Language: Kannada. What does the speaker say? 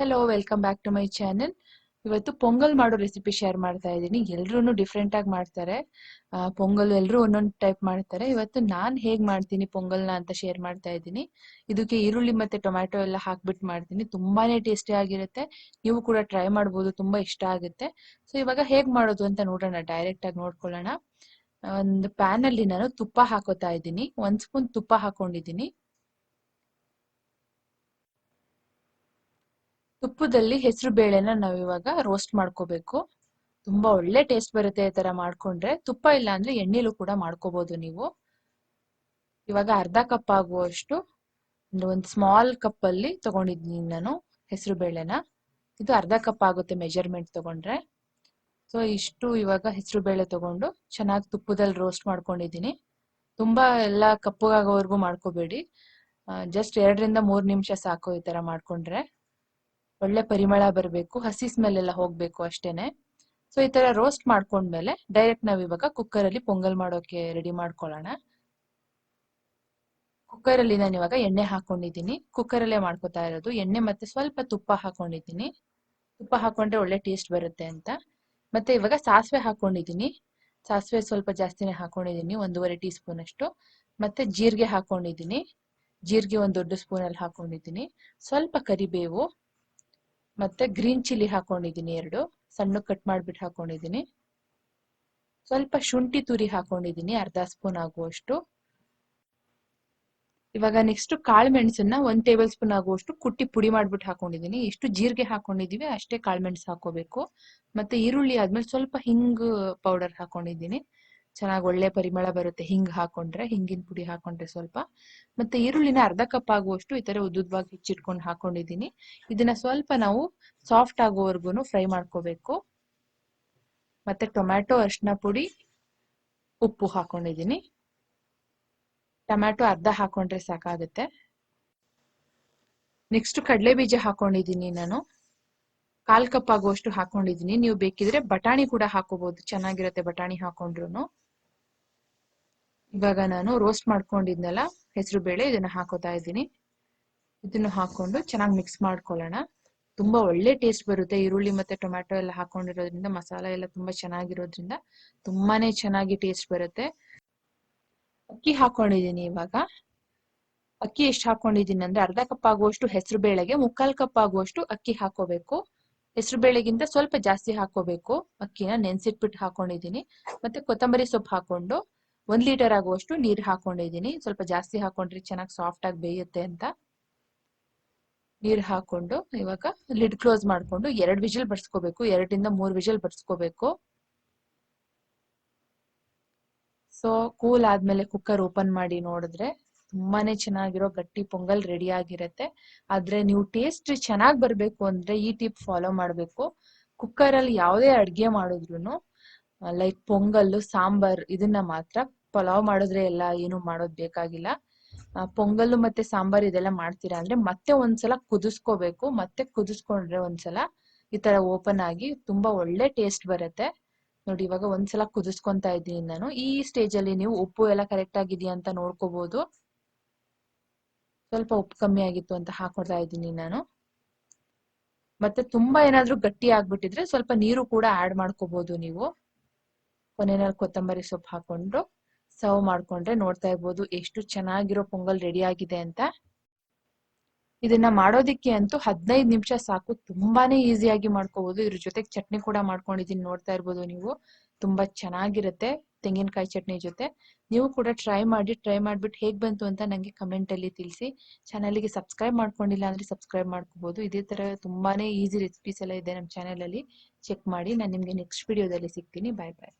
Hello welcome back to my channel. ಇವತ್ತು ಪೊಂಗಲ್ ಮಾಡೋ ರೆಸಿಪಿ ಶೇರ್ ಮಾಡ್ತಾ ಇದ್ದೀನಿ. ಎಲ್ಲರೂ ಡಿಫ್ರೆಂಟ್ ಆಗಿ ಮಾಡ್ತಾರೆ. ಪೊಂಗಲ್ ಎಲ್ಲರೂ ಒಂದೊಂದು ಟೈಪ್ ಮಾಡ್ತಾರೆ. ಇವತ್ತು ನಾನು ಹೇಗೆ ಮಾಡ್ತೀನಿ ಪೊಂಗಲ್ನ ಅಂತ ಶೇರ್ ಮಾಡ್ತಾ ಇದ್ದೀನಿ. ಇದಕ್ಕೆ ಈರುಳ್ಳಿ ಮತ್ತೆ ಟೊಮ್ಯಾಟೊ ಎಲ್ಲ ಹಾಕ್ಬಿಟ್ಟು ಮಾಡ್ತೀನಿ. ತುಂಬಾನೇ ಟೇಸ್ಟಿ ಆಗಿರುತ್ತೆ. ನೀವು ಕೂಡ ಟ್ರೈ ಮಾಡ್ಬೋದು, ತುಂಬಾ ಇಷ್ಟ ಆಗುತ್ತೆ. ಸೊ ಇವಾಗ ಹೇಗೆ ಮಾಡೋದು ಅಂತ ನೋಡೋಣ, ಡೈರೆಕ್ಟ್ ಆಗಿ ನೋಡ್ಕೊಳ್ಳೋಣ. ಒಂದು ಪ್ಯಾನ್ ಅಲ್ಲಿ ನಾನು ತುಪ್ಪ ಹಾಕೋತಾ ಇದ್ದೀನಿ. 1 ಸ್ಪೂನ್ ತುಪ್ಪ ಹಾಕೊಂಡಿದ್ದೀನಿ. ತುಪ್ಪದಲ್ಲಿ ಹೆಸರು ಬೇಳೆನ ನಾವು ಇವಾಗ ರೋಸ್ಟ್ ಮಾಡ್ಕೋಬೇಕು. ತುಂಬಾ ಒಳ್ಳೆ ಟೇಸ್ಟ್ ಬರುತ್ತೆ ಈ ತರ ಮಾಡ್ಕೊಂಡ್ರೆ. ತುಪ್ಪ ಇಲ್ಲ ಅಂದ್ರೆ ಎಣ್ಣೆಲೂ ಕೂಡ ಮಾಡ್ಕೋಬಹುದು ನೀವು. ಇವಾಗ ಅರ್ಧ ಕಪ್ ಆಗುವಷ್ಟು ಒಂದು ಸ್ಮಾಲ್ ಕಪ್ ಅಲ್ಲಿ ತಗೊಂಡಿದ್ದೀನಿ ನಾನು ಹೆಸರು ಬೇಳೆನ. ಇದು ಅರ್ಧ ಕಪ್ ಆಗುತ್ತೆ ಮೆಜರ್ಮೆಂಟ್ ತಗೊಂಡ್ರೆ. ಸೊ ಇಷ್ಟು ಇವಾಗ ಹೆಸರು ಬೇಳೆ ತಗೊಂಡು ಚೆನ್ನಾಗಿ ತುಪ್ಪದಲ್ಲಿ ರೋಸ್ಟ್ ಮಾಡ್ಕೊಂಡಿದ್ದೀನಿ. ತುಂಬಾ ಎಲ್ಲ ಕಪ್ಪಗಾಗೋವರೆಗೂ ಮಾಡ್ಕೋಬೇಡಿ. ಜಸ್ಟ್ 2 ರಿಂದ 3 ನಿಮಿಷ ಸಾಕು ಈ ತರ ಮಾಡ್ಕೊಂಡ್ರೆ. ಒಳ್ಳೆ ಪರಿಮಳ ಬರಬೇಕು, ಹಸಿ ಸ್ಮೆಲ್ ಎಲ್ಲ ಹೋಗ್ಬೇಕು ಅಷ್ಟೇನೆ. ಸೊ ಈ ತರ ರೋಸ್ಟ್ ಮಾಡ್ಕೊಂಡ್ಮೇಲೆ ಡೈರೆಕ್ಟ್ ನಾವ್ ಇವಾಗ ಕುಕ್ಕರ್ ಅಲ್ಲಿ ಪೊಂಗಲ್ ಮಾಡೋಕೆ ರೆಡಿ ಮಾಡ್ಕೊಳ್ಳೋಣ. ಕುಕ್ಕರ್ ಅಲ್ಲಿ ನಾನು ಇವಾಗ ಎಣ್ಣೆ ಹಾಕೊಂಡಿದ್ದೀನಿ. ಕುಕ್ಕರ್ ಅಲ್ಲೇ ಮಾಡ್ಕೊತಾ ಇರೋದು. ಎಣ್ಣೆ ಮತ್ತೆ ಸ್ವಲ್ಪ ತುಪ್ಪ ಹಾಕೊಂಡಿದ್ದೀನಿ. ತುಪ್ಪ ಹಾಕೊಂಡ್ರೆ ಒಳ್ಳೆ ಟೇಸ್ಟ್ ಬರುತ್ತೆ ಅಂತ. ಮತ್ತೆ ಇವಾಗ ಸಾಸಿವೆ ಹಾಕೊಂಡಿದ್ದೀನಿ. ಸಾಸಿವೆ ಸ್ವಲ್ಪ ಜಾಸ್ತಿನೇ ಹಾಕೊಂಡಿದ್ದೀನಿ, 1.5 ಟೀ ಸ್ಪೂನ್ ಅಷ್ಟು. ಮತ್ತೆ ಜೀರಿಗೆ ಹಾಕೊಂಡಿದ್ದೀನಿ. ಜೀರಿಗೆ 1 ದೊಡ್ಡ ಸ್ಪೂನ್ ಅಲ್ಲಿ ಹಾಕೊಂಡಿದ್ದೀನಿ. ಸ್ವಲ್ಪ ಕರಿಬೇವು ಮತ್ತೆ ಗ್ರೀನ್ ಚಿಲ್ಲಿ ಹಾಕೊಂಡಿದ್ದೀನಿ, 2 ಸಣ್ಣ ಕಟ್ ಮಾಡ್ಬಿಟ್ಟು ಹಾಕೊಂಡಿದ್ದೀನಿ. ಸ್ವಲ್ಪ ಶುಂಠಿ ತುರಿ ಹಾಕೊಂಡಿದ್ದೀನಿ, ಅರ್ಧ ಸ್ಪೂನ್ ಆಗುವಷ್ಟು. ಇವಾಗ ನೆಕ್ಸ್ಟ್ ಕಾಳು ಮೆಣಸನ್ನ 1 ಟೇಬಲ್ ಸ್ಪೂನ್ ಆಗುವಷ್ಟು ಕುಟ್ಟಿ ಪುಡಿ ಮಾಡ್ಬಿಟ್ಟು ಹಾಕೊಂಡಿದ್ದೀನಿ. ಎಷ್ಟು ಜೀರಿಗೆ ಹಾಕೊಂಡಿದೀವಿ ಅಷ್ಟೇ ಕಾಳು ಮೆಣಸು ಹಾಕೋಬೇಕು. ಮತ್ತೆ ಈರುಳ್ಳಿ ಆದ್ಮೇಲೆ ಸ್ವಲ್ಪ ಹಿಂಗ್ ಪೌಡರ್ ಹಾಕೊಂಡಿದ್ದೀನಿ. ಚೆನ್ನಾಗಿ ಒಳ್ಳೆ ಪರಿಮಳ ಬರುತ್ತೆ ಹಿಂಗ್ ಹಾಕೊಂಡ್ರೆ, ಹಿಂಗಿನ ಪುಡಿ ಹಾಕೊಂಡ್ರೆ ಸ್ವಲ್ಪ. ಮತ್ತೆ ಈರುಳ್ಳಿನ ಅರ್ಧ ಕಪ್ ಆಗುವಷ್ಟು ಈ ತರ ಉದ್ದುದ್ವಾಗಿ ಹೆಚ್ಚಿಟ್ಕೊಂಡು ಹಾಕೊಂಡಿದ್ದೀನಿ. ಇದನ್ನ ಸ್ವಲ್ಪ ನಾವು ಸಾಫ್ಟ್ ಆಗೋವರೆಗೂ ಫ್ರೈ ಮಾಡ್ಕೋಬೇಕು. ಮತ್ತೆ ಟೊಮ್ಯಾಟೊ, ಅರಿಶಿನ ಪುಡಿ, ಉಪ್ಪು ಹಾಕೊಂಡಿದ್ದೀನಿ. ಟೊಮ್ಯಾಟೊ ಅರ್ಧ ಹಾಕೊಂಡ್ರೆ ಸಾಕಾಗುತ್ತೆ. ನೆಕ್ಸ್ಟ್ ಕಡಲೆ ಬೀಜ ಹಾಕೊಂಡಿದ್ದೀನಿ ನಾನು, 1/4 ಕಪ್ ಆಗುವಷ್ಟು ಹಾಕೊಂಡಿದ್ದೀನಿ. ನೀವು ಬೇಕಿದ್ರೆ ಬಟಾಣಿ ಕೂಡ ಹಾಕೋಬಹುದು, ಚೆನ್ನಾಗಿರುತ್ತೆ ಬಟಾಣಿ ಹಾಕೊಂಡ್ರು. ಇವಾಗ ನಾನು ರೋಸ್ಟ್ ಮಾಡ್ಕೊಂಡಿದ್ನಲ್ಲ ಹೆಸರು ಬೇಳೆ, ಇದನ್ನ ಹಾಕೋತಾ ಇದ್ದೀನಿ. ಇದನ್ನು ಹಾಕೊಂಡು ಚೆನ್ನಾಗಿ ಮಿಕ್ಸ್ ಮಾಡ್ಕೊಳ್ಳೋಣ. ತುಂಬಾ ಒಳ್ಳೆ ಟೇಸ್ಟ್ ಬರುತ್ತೆ. ಈರುಳ್ಳಿ ಮತ್ತೆ ಟೊಮ್ಯಾಟೊ ಎಲ್ಲ ಹಾಕೊಂಡಿರೋದ್ರಿಂದ, ಮಸಾಲ ಎಲ್ಲ ತುಂಬಾ ಚೆನ್ನಾಗಿರೋದ್ರಿಂದ ತುಂಬಾನೇ ಚೆನ್ನಾಗಿ ಟೇಸ್ಟ್ ಬರುತ್ತೆ. ಅಕ್ಕಿ ಹಾಕೊಂಡಿದ್ದೀನಿ ಇವಾಗ. ಅಕ್ಕಿ ಎಷ್ಟು ಹಾಕೊಂಡಿದ್ದೀನಿ ಅಂದ್ರೆ, ಅರ್ಧ ಕಪ್ ಆಗುವಷ್ಟು ಹೆಸರು ಬೇಳೆಗೆ 3/4 ಕಪ್ ಆಗುವಷ್ಟು ಅಕ್ಕಿ ಹಾಕೋಬೇಕು. ಹೆಸರು ಬೇಳೆಗಿಂತ ಸ್ವಲ್ಪ ಜಾಸ್ತಿ ಹಾಕೋಬೇಕು. ಅಕ್ಕಿನ ನೆನ್ಸಿಟ್ಬಿಟ್ಟು ಹಾಕೊಂಡಿದ್ದೀನಿ. ಮತ್ತೆ ಕೊತ್ತಂಬರಿ ಸೊಪ್ಪು ಹಾಕೊಂಡು 1 ಲೀಟರ್ ಆಗುವಷ್ಟು ನೀರು ಹಾಕೊಂಡಿದ್ದೀನಿ. ಸ್ವಲ್ಪ ಜಾಸ್ತಿ ಹಾಕೊಂಡ್ರೆ ಚೆನ್ನಾಗಿ ಸಾಫ್ಟ್ ಆಗಿ ಬೇಯುತ್ತೆ ಅಂತ. ನೀರು ಹಾಕೊಂಡು ಇವಾಗ ಲಿಡ್ ಕ್ಲೋಸ್ ಮಾಡ್ಕೊಂಡು 2 ವಿಜಿಲ್ ಬರ್ಸ್ಕೋಬೇಕು. 2 ರಿಂದ 3 ವಿಜಿಲ್ ಬರ್ಸ್ಕೋಬೇಕು. ಸೊ ಕೂಲ್ ಆದ್ಮೇಲೆ ಕುಕ್ಕರ್ ಓಪನ್ ಮಾಡಿ ನೋಡಿದ್ರೆ ತುಂಬಾನೇ ಚೆನ್ನಾಗಿರೋ ಗಟ್ಟಿ ಪೊಂಗಲ್ ರೆಡಿ ಆಗಿರತ್ತೆ. ಆದ್ರೆ ನೀವು ಟೇಸ್ಟ್ ಚೆನ್ನಾಗಿ ಬರ್ಬೇಕು ಅಂದ್ರೆ ಈ ಟಿಪ್ ಫಾಲೋ ಮಾಡ್ಬೇಕು. ಕುಕ್ಕರ್ ಅಲ್ಲಿ ಯಾವುದೇ ಅಡ್ಗೆ ಮಾಡಿದ್ರು, ಲೈಕ್ ಪೊಂಗಲ್, ಸಾಂಬಾರ್, ಇದನ್ನ ಮಾತ್ರ, ಪಲಾವ್ ಮಾಡಿದ್ರೆ ಎಲ್ಲ ಏನು ಮಾಡೋದ್ ಬೇಕಾಗಿಲ್ಲ. ಪೊಂಗಲ್ ಮತ್ತೆ ಸಾಂಬಾರ್ ಇದೆಲ್ಲ ಮಾಡ್ತೀರಾ ಅಂದ್ರೆ ಮತ್ತೆ ಒಂದ್ಸಲ ಕುದಿಸ್ಕೋಬೇಕು. ಮತ್ತೆ ಕುದಿಸ್ಕೊಂಡ್ರೆ ಒಂದ್ಸಲ ಈ ತರ ಓಪನ್ ಆಗಿ ತುಂಬಾ ಒಳ್ಳೆ ಟೇಸ್ಟ್ ಬರುತ್ತೆ. ನೋಡಿ ಇವಾಗ ಒಂದ್ಸಲ ಕುದಿಸ್ಕೊಂತಾ ಇದ್ದೀನಿ ನಾನು. ಈ ಸ್ಟೇಜ್ ಅಲ್ಲಿ ನೀವು ಉಪ್ಪು ಎಲ್ಲ ಕರೆಕ್ಟ್ ಆಗಿದೆಯಾ ಅಂತ ನೋಡ್ಕೋಬಹುದು. ಸ್ವಲ್ಪ ಉಪ್ಪು ಕಮ್ಮಿ ಆಗಿತ್ತು ಅಂತ ಹಾಕೊಳ್ತಾ ಇದ್ದೀನಿ ನಾನು. ಮತ್ತೆ ತುಂಬಾ ಏನಾದ್ರೂ ಗಟ್ಟಿ ಆಗ್ಬಿಟ್ಟಿದ್ರೆ ಸ್ವಲ್ಪ ನೀರು ಕೂಡ ಆಡ್ ಮಾಡ್ಕೋಬಹುದು ನೀವು. ಕೊನೆಯಲ್ಲಿ ಕೊತ್ತಂಬರಿ ಸೊಪ್ಪು ಹಾಕೊಂಡು ಸರ್ವ್ ಮಾಡ್ಕೊಂಡ್ರೆ ನೋಡ್ತಾ ಇರ್ಬೋದು ಎಷ್ಟು ಚೆನ್ನಾಗಿರೋ ಪೊಂಗಲ್ ರೆಡಿ ಆಗಿದೆ ಅಂತ. ಇದನ್ನ ಮಾಡೋದಿಕ್ಕೆ ಅಂತೂ 15 ನಿಮಿಷ ಸಾಕು. ತುಂಬಾನೇ ಈಸಿಯಾಗಿ ಮಾಡ್ಕೋಬಹುದು. ಇದ್ರ ಜೊತೆಗೆ ಚಟ್ನಿ ಕೂಡ ಮಾಡ್ಕೊಂಡಿದ್ದೀನಿ, ನೋಡ್ತಾ ಇರ್ಬೋದು ನೀವು. ತುಂಬಾ ಚೆನ್ನಾಗಿರುತ್ತೆ ತೆಂಗಿನಕಾಯಿ ಚಟ್ನಿ ಜೊತೆ. ನೀವು ಕೂಡ ಟ್ರೈ ಮಾಡ್ಬಿಟ್ಟು ಹೇಗ್ ಬಂತು ಅಂತ ನಂಗೆ ಕಮೆಂಟ್ ಅಲ್ಲಿ ತಿಳಿಸಿ. ಚಾನಲ್ಗೆ ಸಬ್ಸ್ಕ್ರೈಬ್ ಮಾಡ್ಕೊಂಡಿಲ್ಲ ಅಂದ್ರೆ ಸಬ್ಸ್ಕ್ರೈಬ್ ಮಾಡ್ಕೋಬಹುದು. ಇದೇ ತರ ತುಂಬಾನೇ ಈಸಿ ರೆಸಿಪೀಸ್ ಎಲ್ಲ ಇದೆ ನಮ್ಮ ಚಾನೆಲ್ ಅಲ್ಲಿ, ಚೆಕ್ ಮಾಡಿ. ನಾನು ನಿಮ್ಗೆ ನೆಕ್ಸ್ಟ್ ವಿಡಿಯೋದಲ್ಲಿ ಸಿಗ್ತೀನಿ. ಬಾಯ್ ಬಾಯ್.